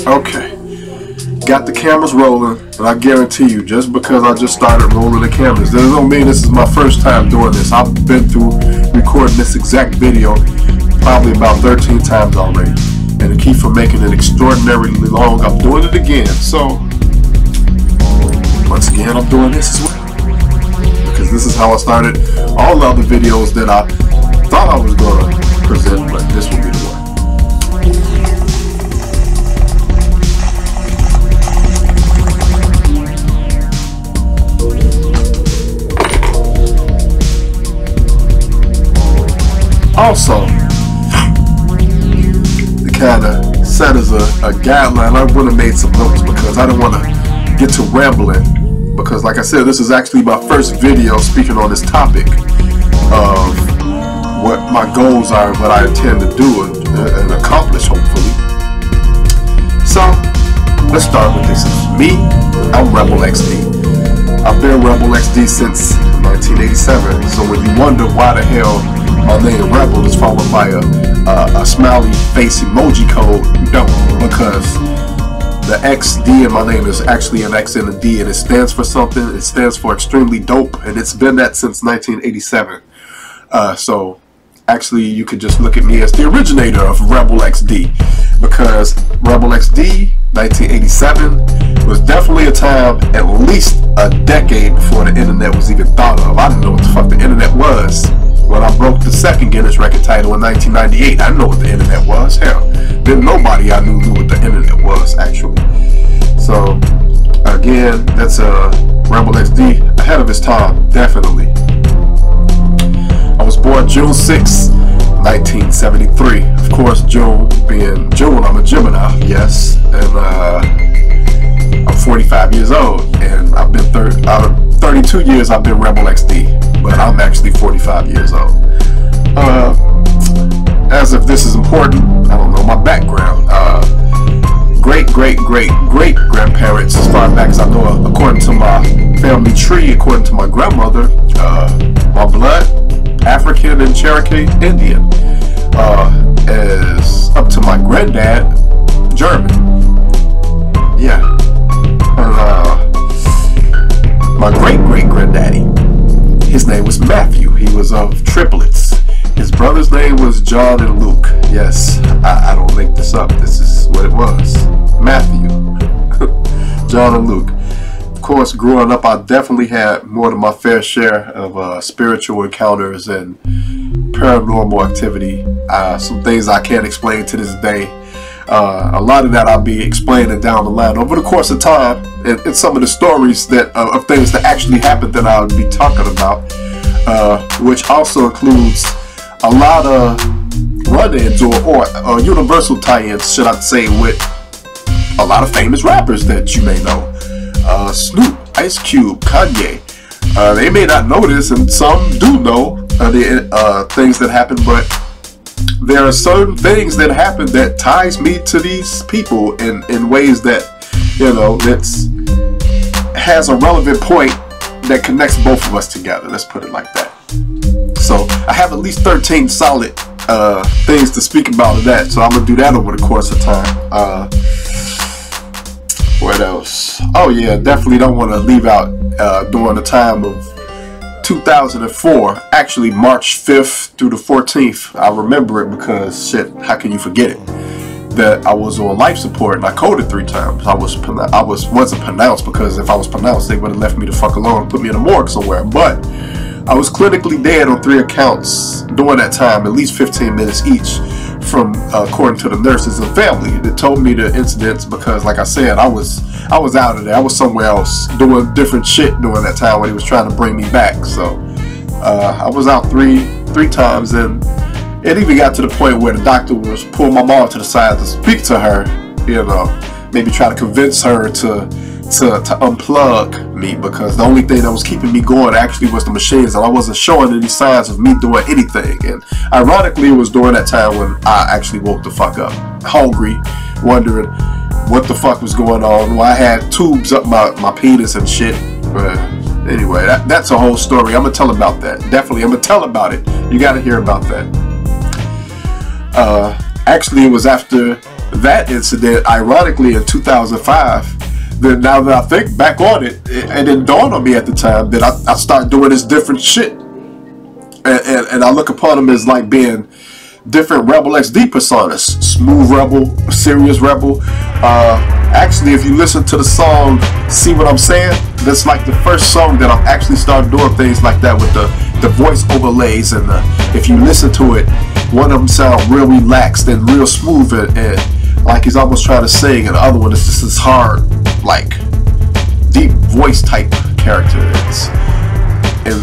Okay, got the cameras rolling, and I guarantee you, just because I just started rolling the cameras, that don't mean this is my first time doing this. I've been through recording this exact video probably about 13 times already, and to keep from making it extraordinarily long, I'm doing it again. So, once again, I'm doing this as well, because this is how I started all the other videos that I thought I was going to present, but this will be the one. Also, to kind of set as a guideline, I would have made some notes because I didn't want to get to rambling. Because, like I said, this is actually my first video speaking on this topic of what my goals are and what I intend to do and accomplish, hopefully. So, let's start with this. Me, I'm Rebel XD. I've been Rebel XD since 1987. So when you wonder why the hell my name Rebel is followed by a smiley face emoji code, no, because the XD in my name is actually an X and a D, and it stands for something. It stands for extremely dope, and it's been that since 1987. So actually you could just look at me as the originator of Rebel XD, because Rebel XD 1987 was definitely a time, at least a decade before the internet was even thought of. I didn't know what the fuck the internet was when I broke the second Guinness record title in 1998. I didn't know what the internet was. Hell, didn't nobody I knew what the internet was, actually. So again, that's Rebel XD, ahead of his time, definitely. I was born June 6, 1973. Of course, June being June, I'm a Gemini, yes, and I'm 45 years old, and I've been 32 years I've been Rebel XD, but I'm actually 45 years old. As if this is important, I don't know my background. Great grandparents, as far back as I know, according to my family tree, according to my grandmother, my blood, African and Cherokee Indian, is up to my granddad, German. Yeah. My great-great-granddaddy, his name was Matthew. He was of triplets. His brother's name was John and Luke. Yes, I don't make this up. This is what it was. Matthew, John and Luke. Of course, growing up, I definitely had more than my fair share of spiritual encounters and paranormal activity. Some things I can't explain to this day. A lot of that I'll be explaining down the line over the course of time, and some of the stories that of things that actually happened that I'll be talking about, which also includes a lot of run-ins or universal tie-ins, should I say, with a lot of famous rappers that you may know. Snoop, Ice Cube, Kanye. They may not know this, and some do know the things that happen, but there are certain things that happen that ties me to these people in ways that, you know, has a relevant point that connects both of us together. Let's put it like that. So I have at least 13 solid things to speak about of that. So I'm gonna do that over the course of time. What else? Oh yeah, definitely don't want to leave out during the time of 2004, actually March 5th through the 14th. I remember it because, shit, how can you forget it? That I was on life support and I coded 3 times. I wasn't pronounced, because if I was pronounced, they would have left me the fuck alone and put me in a morgue somewhere. But I was clinically dead on 3 accounts during that time, at least 15 minutes each, from according to the nurses and family that told me the incidents, because, like I said, I was out of there. I was somewhere else doing different shit during that time when he was trying to bring me back. So I was out three times, and it even got to the point where the doctor was pulling my mom to the side to speak to her, you know, maybe try to convince her to unplug me, because the only thing that was keeping me going actually was the machines, and I wasn't showing any signs of me doing anything. And ironically, it was during that time when I actually woke the fuck up, hungry, wondering what the fuck was going on. Well, I had tubes up my penis and shit. But anyway, that's a whole story. I'm gonna tell about that. Definitely, I'm gonna tell about it. You gotta hear about that. Actually, it was after that incident, ironically, in 2005, then now that I think back on it, it didn't dawn on me at the time that I started doing this different shit. And I look upon them as like being different Rebel XD personas. Smooth Rebel, serious Rebel. Actually, if you listen to the song See What I'm Saying, that's like the first song that I've actually started doing things like that with the voice overlays. And if you listen to it, one of them sound real relaxed and real smooth and like he's almost trying to sing, and the other one is just this hard, like deep voice type character. And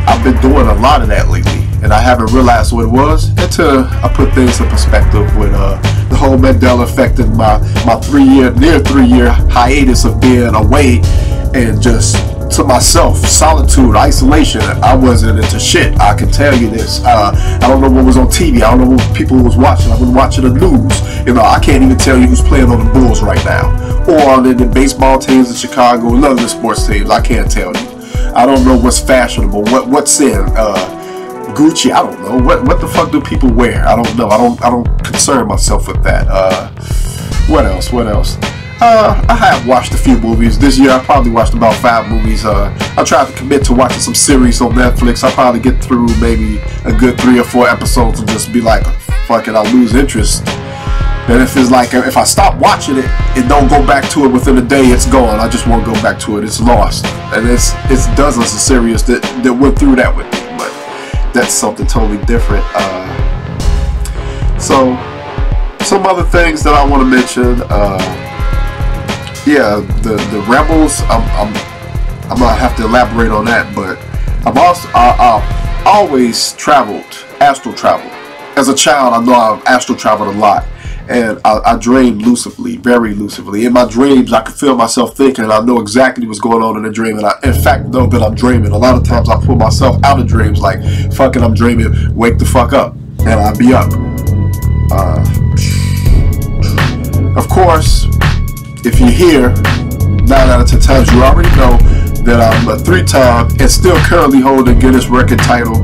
I've been doing a lot of that lately, and I haven't realized what it was until I put things in perspective with the whole Mandela Effect and my near three year hiatus of being away and just to myself, solitude, isolation. I wasn't into shit, I can tell you this. I don't know what was on TV, I don't know what people was watching. I wasn't watching the news. You know, I can't even tell you who's playing on the Bulls right now, or in the baseball teams in Chicago, none of the sports teams. I can't tell you. I don't know what's fashionable, what's in Gucci. I don't know what the fuck do people wear. I don't know. I don't concern myself with that. What else? I have watched a few movies this year. I probably watched about 5 movies. I tried to commit to watching some series on Netflix. I'll probably get through maybe a good 3 or 4 episodes and just be like, fuck it, I'll lose interest. And if it's like, if I stop watching it and don't go back to it within a day, it's gone. I just won't go back to it. It's lost. And it's dozens of series that went through that with me. But that's something totally different. So some other things that I want to mention. Yeah, the Rebels. I'm gonna have to elaborate on that. But I've always traveled, astral traveled. As a child, I know I've astral traveled a lot. And I dreamed lucidly, very lucidly. In my dreams, I could feel myself thinking, and I know exactly what's going on in the dream. And I, in fact, know that I'm dreaming. A lot of times I pull myself out of dreams like, fuck it, I'm dreaming, wake the fuck up. And I'll be up. Of course, if you're here, 9 out of 10 times, you already know that I'm a 3-time and still currently holding Guinness record title,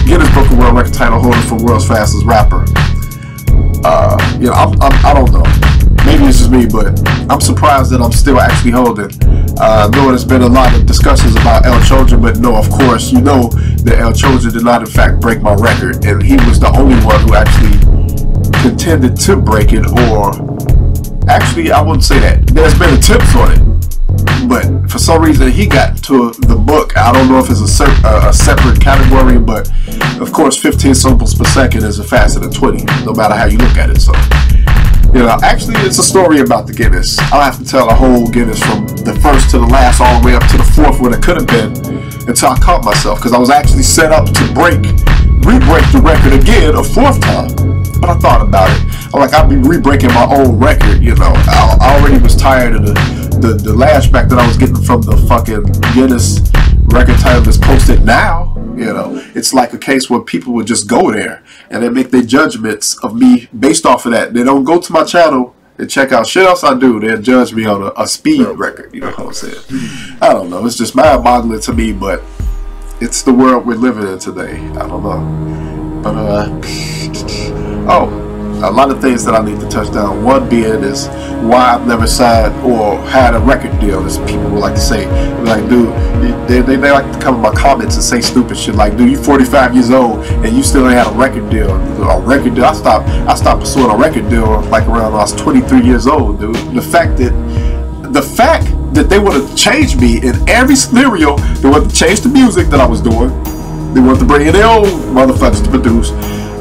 Guinness Book of World Record title holder for World's Fastest Rapper. You know, I don't know. Maybe it's just me, but I'm surprised that I'm still actually holding. Though there's been a lot of discussions about El Choja, but no, of course, you know that El Choja did not in fact break my record, and he was the only one who actually contended to break it, or actually, I wouldn't say that. There's been attempts on it, but for some reason he got to the book. I don't know if it's a separate category, but of course 15 syllables per second is faster than 20, no matter how you look at it. So, you know, actually it's a story about the Guinness. I'll have to tell the whole Guinness from the first to the last, all the way up to the 4th when it could have been, until I caught myself, because I was actually set up to re-break the record again a 4th time. But I thought about it. I'm like, I'd be re-breaking my own record, you know. I already was tired of the lashback that I was getting from the fucking Guinness record title that's posted now. You know, it's like a case where people would just go there and they make their judgments of me based off of that. They don't go to my channel and check out shit else I do. They'll judge me on a speed record. You know what I'm saying? I don't know. It's just mind-boggling to me, but it's the world we're living in today. I don't know. But, a lot of things that I need to touch down. One being is why I've never signed or had a record deal, as people would like to say. Like, dude, they like to come in my comments and say stupid shit like, dude, you 45 years old and you still ain't had a record deal. A record deal. I stopped pursuing a record deal like around when I was 23 years old, dude. The fact that they would have changed me in every scenario. They would have changed the music that I was doing. They wanted to bring in their own motherfuckers to produce.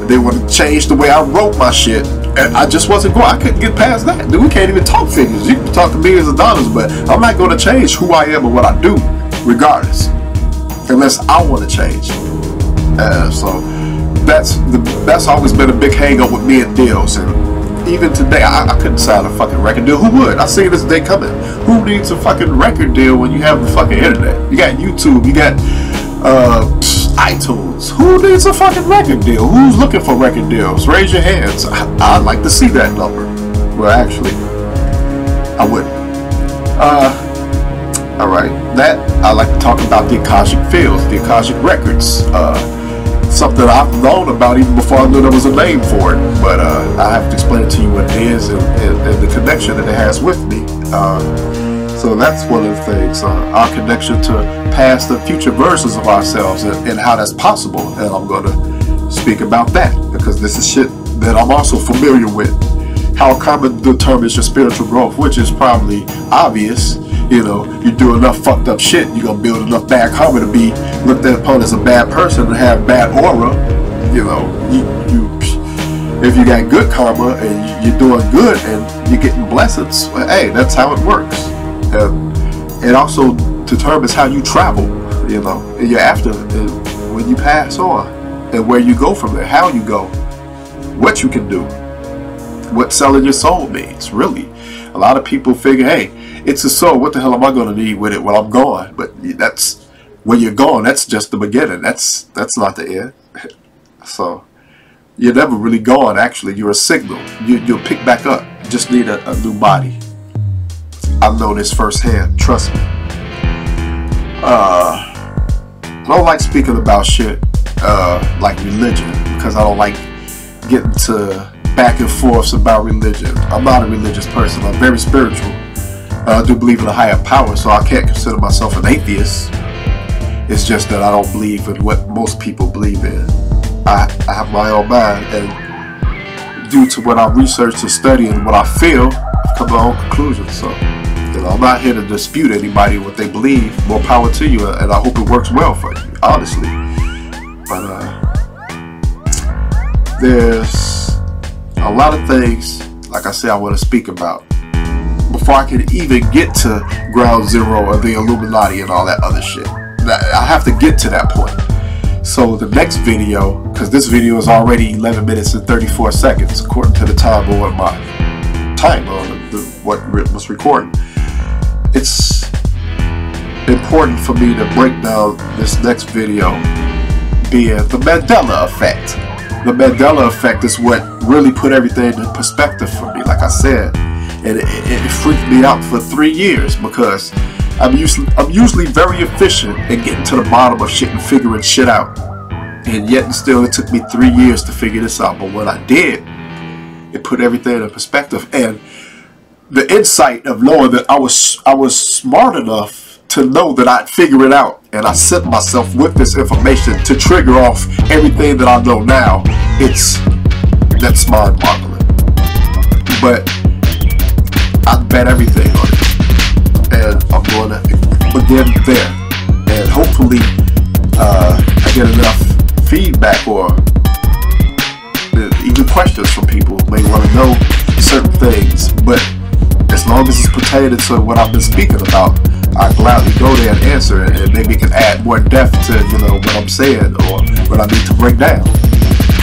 They would have changed the way I wrote my shit, and I just wasn't going. I couldn't get past that. Dude, we can't even talk figures. You can talk millions of dollars, but I'm not going to change who I am or what I do, regardless, unless I want to change. So that's always been a big hang up with me and deals. And even today, I couldn't sign a fucking record deal. Who would? I see this day coming. Who needs a fucking record deal when you have the fucking internet? You got YouTube. You got iTunes. Who needs a fucking record deal? Who's looking for record deals? Raise your hands. I'd like to see that number. Well, actually, I wouldn't. Alright, that I like to talk about the Akashic fields, the Akashic records. something I've known about even before I knew there was a name for it. But I have to explain it to you what it is and the connection that it has with me. So that's one of the things, our connection to past and future versions of ourselves and how that's possible. And I'm going to speak about that because this is shit that I'm also familiar with. How karma determines your spiritual growth, which is probably obvious. You know, you do enough fucked up shit, you're gonna build enough bad karma to be looked at upon as a bad person and have bad aura. You know, if you got good karma and you're doing good and you're getting blessings, well, hey, that's how it works. It also determines how you travel, you know, in your after when you pass on, and where you go from there, how you go, what you can do, what selling your soul means. Really, a lot of people figure, hey, it's a soul, what the hell am I going to need with it when I'm gone? But that's when you're gone, that's just the beginning. That's not the end. So you're never really gone. Actually, you're a signal. You'll pick back up. You just need a new body. I've known this firsthand, trust me. I don't like speaking about shit like religion, because I don't like getting to back and forths about religion. I'm not a religious person. I'm very spiritual. I do believe in a higher power, so I can't consider myself an atheist. It's just that I don't believe in what most people believe in. I have my own mind, and due to what I researched and studied and what I feel, I've come to my own conclusions. So, you know, I'm not here to dispute anybody what they believe. More power to you, and I hope it works well for you, honestly. But there's a lot of things, like I said, I want to speak about before I can even get to ground zero or the Illuminati and all that other shit. I have to get to that point. So the next video, because this video is already 11 minutes and 34 seconds according to the time on my time on what was recording. It's important for me to break down this next video being the Mandela Effect. The Mandela Effect is what really put everything in perspective for me, like I said. And it freaked me out for 3 years because I'm usually very efficient in getting to the bottom of shit and figuring shit out. And yet and still it took me 3 years to figure this out. But when I did, it put everything in perspective. And the insight of knowing that I was smart enough to know that I'd figure it out. And I sent myself with this information to trigger off everything that I know now. That's mind-boggling. But I bet everything on it, and I'm going to begin there, and hopefully I get enough feedback or even questions from people who may want to know certain things. But as long as it's pertaining to what I've been speaking about, I gladly go there and answer it, and maybe it can add more depth to, you know, what I'm saying or what I need to break down.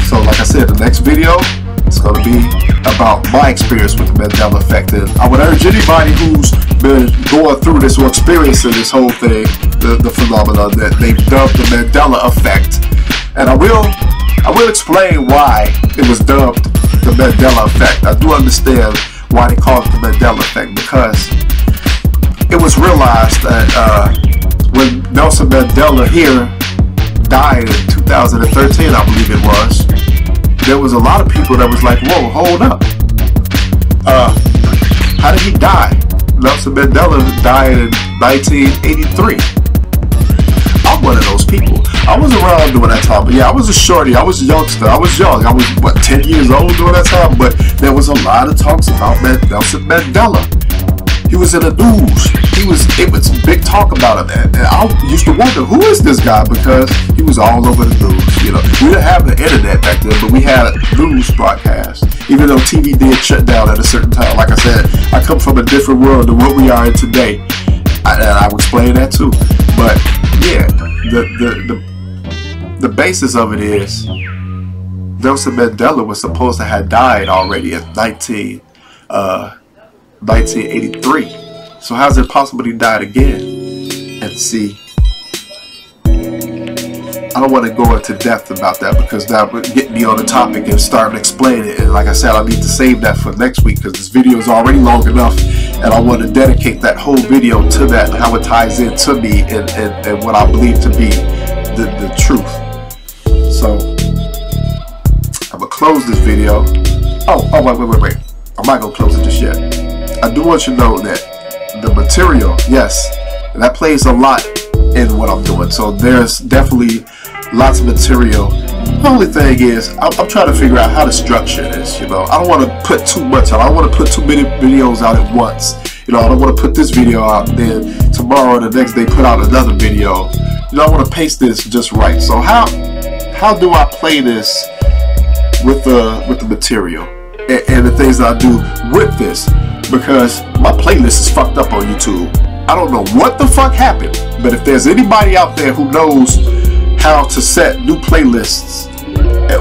So like I said, the next video, it's going to be about my experience with the Mandela Effect. And I would urge anybody who's been going through this or experiencing this whole thing, the phenomenon that they've dubbed the Mandela Effect. And I will explain why it was dubbed the Mandela Effect. I do understand why they call it the Mandela Effect, because it was realized that when Nelson Mandela here died in 2013, I believe it was, there was a lot of people that was like, whoa, hold up. How did he die? Nelson Mandela died in 1983. I'm one of those people. I was around during that time, but yeah, I was a shorty. I was a youngster. I was young. I was, 10 years old during that time, but there was a lot of talks about Nelson Mandela. He was in the news. It was big talk about him, and I used to wonder, who is this guy? Because he was all over the news. You know, we didn't have the internet back then, but we had a news broadcast. Even though TV did shut down at a certain time, like I said, I come from a different world than what we are in today, and I will explain that too. But yeah, the basis of it is Nelson Mandela was supposed to have died already in 1983. So how's it possible he died again? And see, I don't want to go into depth about that because that would get me on the topic and start explaining it. And like I said, I need to save that for next week because this video is already long enough, and I want to dedicate that whole video to that and how it ties into me and what I believe to be the truth. So So I'm gonna close this video. Wait. I'm not gonna close it just yet. I do want you to know that the material, yes, that plays a lot in what I'm doing. So there's definitely lots of material. The only thing is, I'm trying to figure out how to structure this. You know, I don't want to put too much out. I don't want to put too many videos out at once. You know, I don't want to put this video out, then tomorrow or the next day put out another video. You know, I want to pace this just right. So how do I play this with the material and the things that I do with this? Because my playlist is fucked up on YouTube. I don't know what the fuck happened, but if there's anybody out there who knows how to set new playlists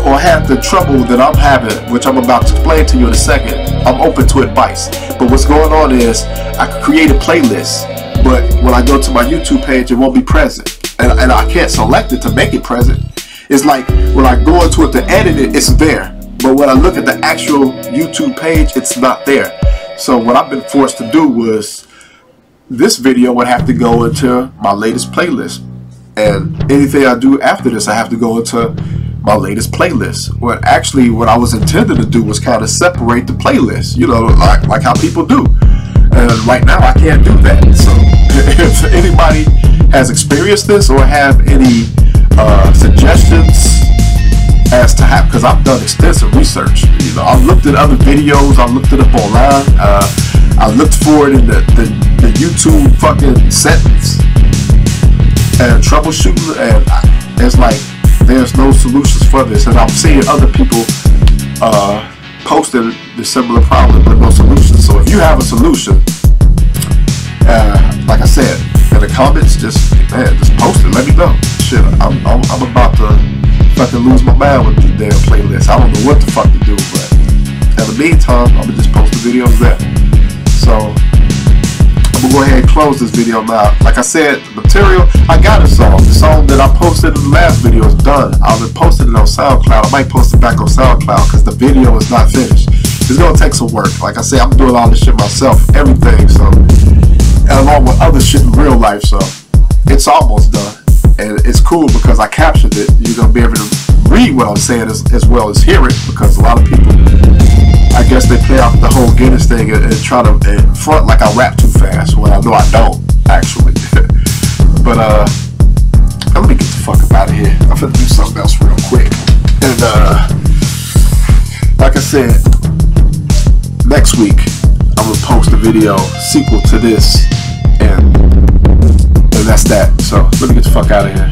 or have the trouble that I'm having, which I'm about to explain to you in a second, I'm open to advice. But what's going on is I can create a playlist, but when I go to my YouTube page, it won't be present, and I can't select it to make it present. It's like when I go into it to edit it, it's there, but when I look at the actual YouTube page, it's not there. So what I've been forced to do was, this video would have to go into my latest playlist, and anything I do after this, I have to go into my latest playlist. Well, actually, what I was intended to do was kind of separate the playlist, you know, like how people do. And right now, I can't do that. So if anybody has experienced this or have any suggestions as to how, because I've done extensive research. You know, I've looked at other videos, I looked it up online, I looked for it in the YouTube fucking settings and troubleshooting, and it's like there's no solutions for this. And I'm seeing other people posting the similar problem but no solution. So if you have a solution, like I said, in the comments, just post it, let me know. Shit, I'm about to fucking lose my mind with the damn playlist. I don't know what the fuck to do, but in the meantime, I'm gonna just post the videos there. So I'm gonna go ahead and close this video now. Like I said, the material, I got a song. The song that I posted in the last video is done. I've been posting it on SoundCloud. I might post it back on SoundCloud because the video is not finished. It's gonna take some work. Like I said, I'm doing all this shit myself, everything. So, and along with other shit in real life. So it's almost done, and it's cool because I captured it. You're gonna be able to read what I'm saying as well as hear it, because a lot of people, I guess, they play off the whole Guinness thing and try to front like I rap too fast, when I know I don't, actually. But let me get the fuck up out of here. I'm finna do something else real quick. And like I said, next week I'm gonna post a video sequel to this, and that's that. So let me get the fuck out of here.